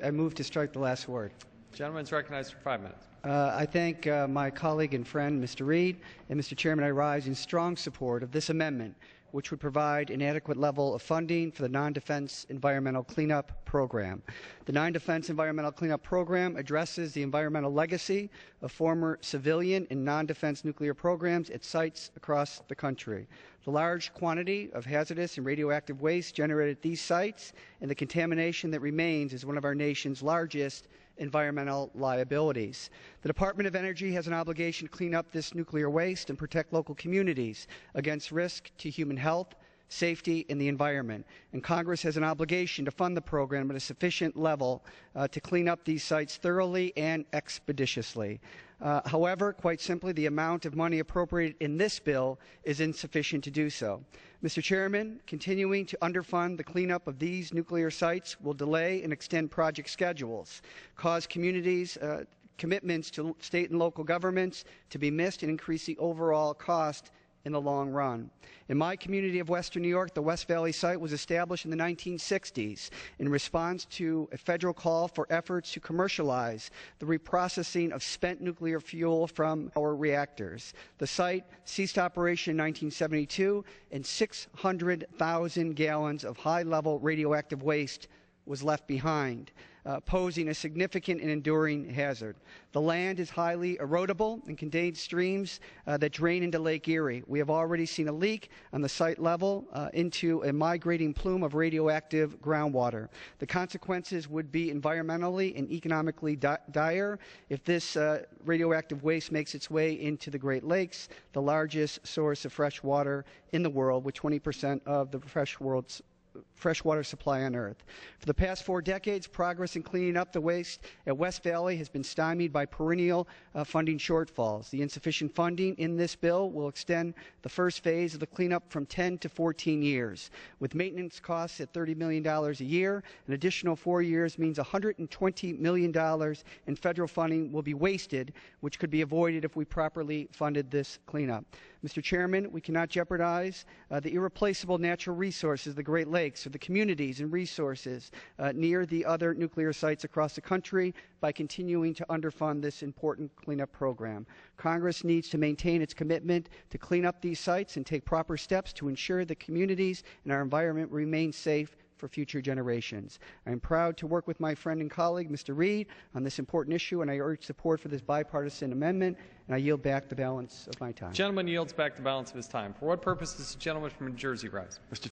I move to strike the last word. The gentleman is recognized for 5 minutes. I thank my colleague and friend, Mr. Reed, and Mr. Chairman, I rise in strong support of this amendment, which would provide an adequate level of funding for the Non-Defense Environmental Cleanup Program. The Non-Defense Environmental Cleanup Program addresses the environmental legacy of former civilian and non-defense nuclear programs at sites across the country. The large quantity of hazardous and radioactive waste generated at these sites and the contamination that remains is one of our nation's largest environmental liabilities. The Department of Energy has an obligation to clean up this nuclear waste and protect local communities against risk to human health, safety, and the environment. And Congress has an obligation to fund the program at a sufficient level to clean up these sites thoroughly and expeditiously. However, quite simply, the amount of money appropriated in this bill is insufficient to do so. Mr. Chairman, continuing to underfund the cleanup of these nuclear sites will delay and extend project schedules, cause communities' commitments to state and local governments to be missed, and increase the overall cost in the long run. In my community of Western New York, the West Valley site was established in the 1960s in response to a federal call for efforts to commercialize the reprocessing of spent nuclear fuel from our reactors. The site ceased operation in 1972, and 600,000 gallons of high-level radioactive waste was left behind, posing a significant and enduring hazard. The land is highly erodible and contains streams that drain into Lake Erie. We have already seen a leak on the site level into a migrating plume of radioactive groundwater. The consequences would be environmentally and economically dire if this radioactive waste makes its way into the Great Lakes, the largest source of fresh water in the world, with 20% of the freshwater supply on Earth. For the past 4 decades, progress in cleaning up the waste at West Valley has been stymied by perennial funding shortfalls. The insufficient funding in this bill will extend the first phase of the cleanup from 10 to 14 years. With maintenance costs at $30 million a year, an additional 4 years means $120 million in federal funding will be wasted, which could be avoided if we properly funded this cleanup. Mr. Chairman, we cannot jeopardize the irreplaceable natural resources of the Great Lakes or the communities and resources near the other nuclear sites across the country by continuing to underfund this important cleanup program. Congress needs to maintain its commitment to clean up these sites and take proper steps to ensure the communities and our environment remain safe for future generations. I am proud to work with my friend and colleague, Mr. Reed, on this important issue, and I urge support for this bipartisan amendment, and I yield back the balance of my time. The gentleman yields back the balance of his time. For what purpose does the gentleman from New Jersey rise? Mr.